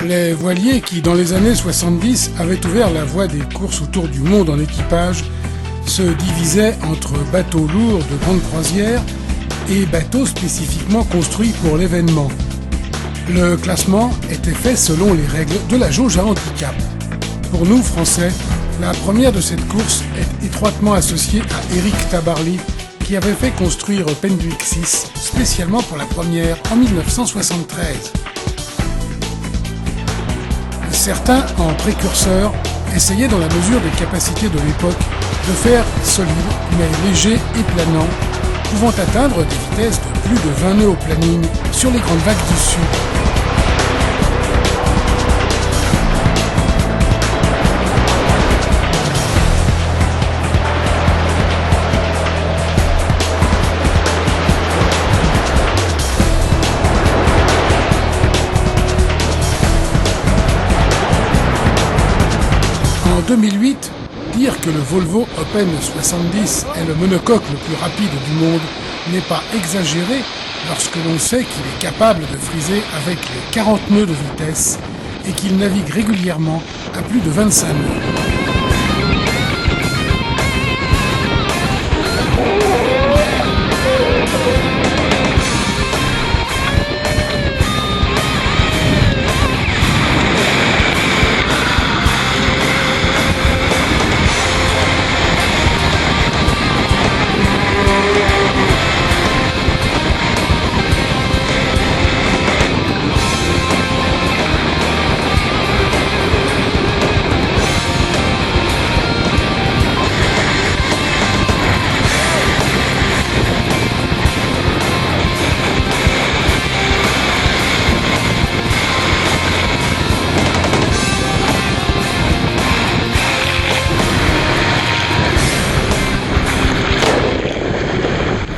Les voiliers qui, dans les années 70, avaient ouvert la voie des courses autour du monde en équipage, se divisaient entre bateaux lourds de grande croisière et bateaux spécifiquement construits pour l'événement. Le classement était fait selon les règles de la jauge à handicap. Pour nous, Français, la première de cette course est étroitement associée à Éric Tabarly, qui avait fait construire Penduic 6 spécialement pour la première en 1973. Certains, en précurseurs, essayaient dans la mesure des capacités de l'époque de faire solide mais léger et planant, pouvant atteindre des vitesses de plus de 20 nœuds au planning sur les grandes vagues du Sud. En 2008, dire que le Volvo Open 70 est le monocoque le plus rapide du monde n'est pas exagéré lorsque l'on sait qu'il est capable de friser avec les 40 nœuds de vitesse et qu'il navigue régulièrement à plus de 25 nœuds.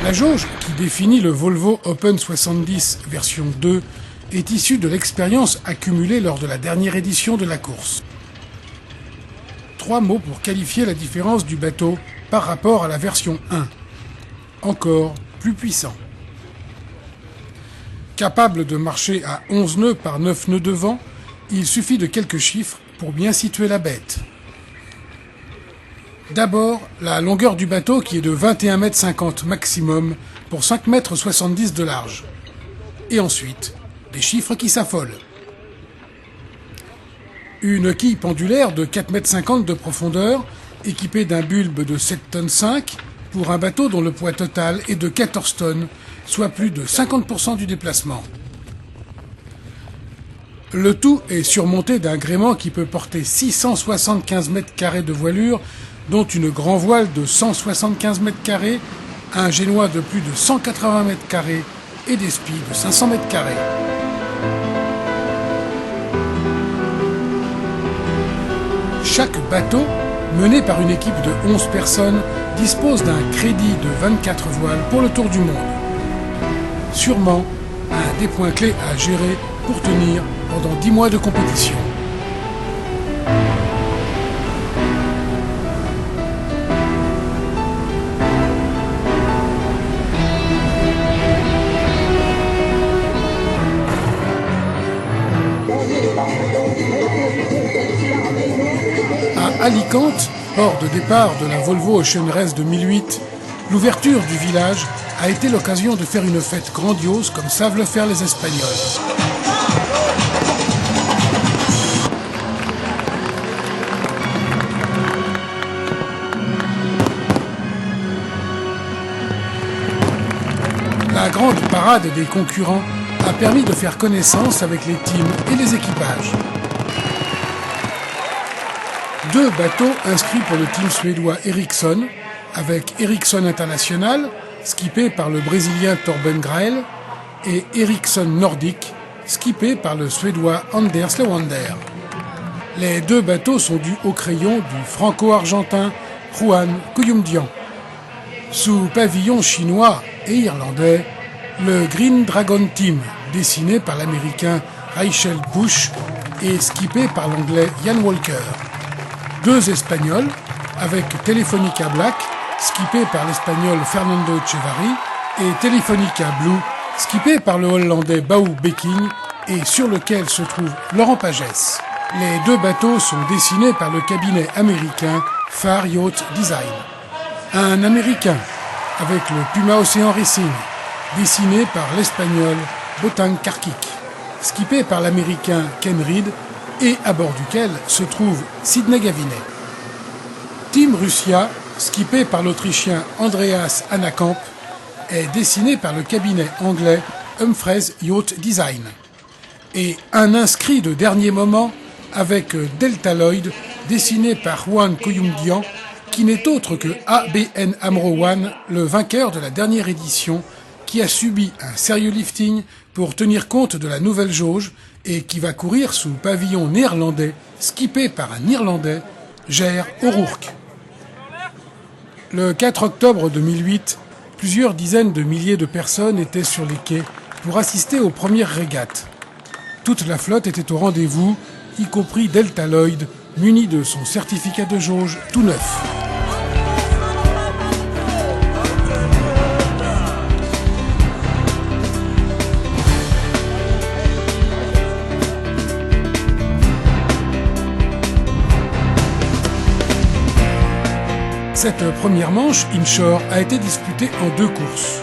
La jauge qui définit le Volvo Open 70 version 2 est issue de l'expérience accumulée lors de la dernière édition de la course. 3 mots pour qualifier la différence du bateau par rapport à la version 1. Encore plus puissant. Capable de marcher à 11 nœuds par 9 nœuds de vent, il suffit de quelques chiffres pour bien situer la bête. D'abord, la longueur du bateau qui est de 21,50 m maximum pour 5,70 m de large. Et ensuite, des chiffres qui s'affolent. Une quille pendulaire de 4,50 m de profondeur, équipée d'un bulbe de 7,5 tonnes pour un bateau dont le poids total est de 14 tonnes, soit plus de 50% du déplacement. Le tout est surmonté d'un gréement qui peut porter 675 m² de voilure, dont une grand voile de 175 m², un génois de plus de 180 m² et des spies de 500 m². Chaque bateau, mené par une équipe de 11 personnes, dispose d'un crédit de 24 voiles pour le tour du monde. Sûrement un des points clés à gérer pour tenir pendant 10 mois de compétition. À Alicante, port de départ de la Volvo Ocean Race 2008, l'ouverture du village a été l'occasion de faire une fête grandiose comme savent le faire les Espagnols. La grande parade des concurrents a permis de faire connaissance avec les teams et les équipages. 2 bateaux inscrits pour le team suédois Ericsson, avec Ericsson International, skippé par le Brésilien Torben Grael, et Ericsson Nordic, skippé par le Suédois Anders Lewander. Les 2 bateaux sont dus au crayon du franco-argentin Juan Kuyumdian. Sous pavillon chinois et irlandais, le Green Dragon Team, dessiné par l'américain Rachel Bush et skippé par l'anglais Ian Walker. 2 Espagnols, avec Telefonica Black, skippé par l'espagnol Fernando Echevarri, et Telefonica Blue, skippé par le hollandais Bau Bekking et sur lequel se trouve Laurent Pagès. Les deux bateaux sont dessinés par le cabinet américain Far Yacht Design. Un américain avec le Puma Ocean Racing, dessiné par l'espagnol Botan Karkic, skippé par l'américain Ken Reed et à bord duquel se trouve Sidney Gavinet. Team Russia, skippé par l'Autrichien Andreas Annakamp, est dessiné par le cabinet anglais Humphreys Yacht Design. Et un inscrit de dernier moment avec Delta Lloyd, dessiné par Juan Coyundian, qui n'est autre que ABN AMRO One, le vainqueur de la dernière édition, qui a subi un sérieux lifting pour tenir compte de la nouvelle jauge et qui va courir sous pavillon néerlandais, skippé par un Irlandais, Ger O'Rourke. Le 4 octobre 2008, plusieurs dizaines de milliers de personnes étaient sur les quais pour assister aux premières régates. Toute la flotte était au rendez-vous, y compris Delta Lloyd, muni de son certificat de jauge tout neuf. Cette première manche inshore a été disputée en 2 courses.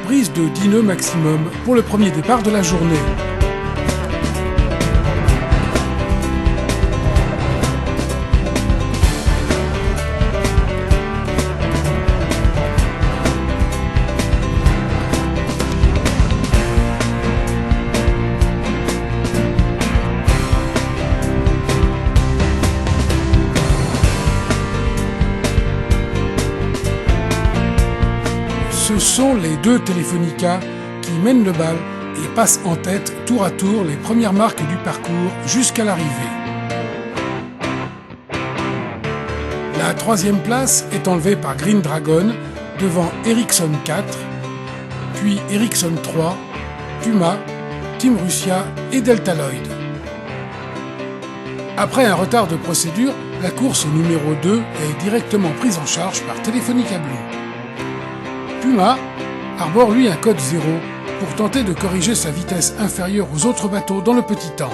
Brise de 10 nœuds maximum pour le premier départ de la journée. Ce sont les 2 Telefonica qui mènent le bal et passent en tête tour à tour les premières marques du parcours jusqu'à l'arrivée. La 3e place est enlevée par Green Dragon devant Ericsson 4, puis Ericsson 3, Puma, Team Russia et Delta Lloyd. Après un retard de procédure, la course au numéro 2 est directement prise en charge par Telefonica Blue. Puma arbore lui un code 0 pour tenter de corriger sa vitesse inférieure aux autres bateaux dans le petit temps.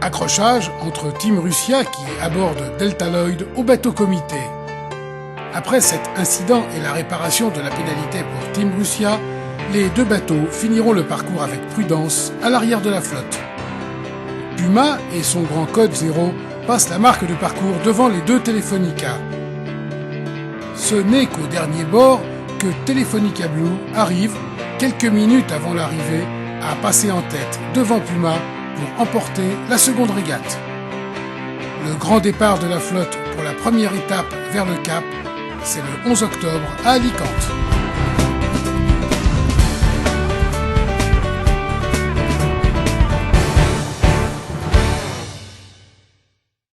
Accrochage entre Team Russia qui aborde Delta Lloyd au bateau comité. Après cet incident et la réparation de la pénalité pour Team Russia, les 2 bateaux finiront le parcours avec prudence à l'arrière de la flotte. Puma et son grand code 0 passent la marque de parcours devant les 2 Telefonica. Ce n'est qu'au dernier bord que Telefonica Blue arrive, quelques minutes avant l'arrivée, à passer en tête devant Puma pour emporter la seconde régate. Le grand départ de la flotte pour la première étape vers le Cap, c'est le 11 octobre à Alicante.